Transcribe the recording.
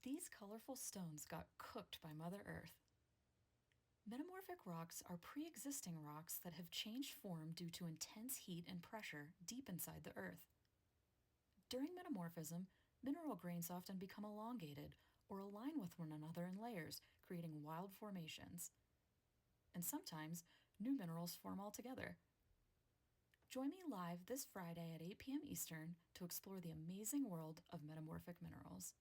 These colorful stones got cooked by Mother Earth. Metamorphic rocks are pre-existing rocks that have changed form due to intense heat and pressure deep inside the Earth. During metamorphism, mineral grains often become elongated or align with one another in layers, creating wild formations. And sometimes, new minerals form altogether. Join me live this Friday at 8 p.m. Eastern to explore the amazing world of metamorphic minerals.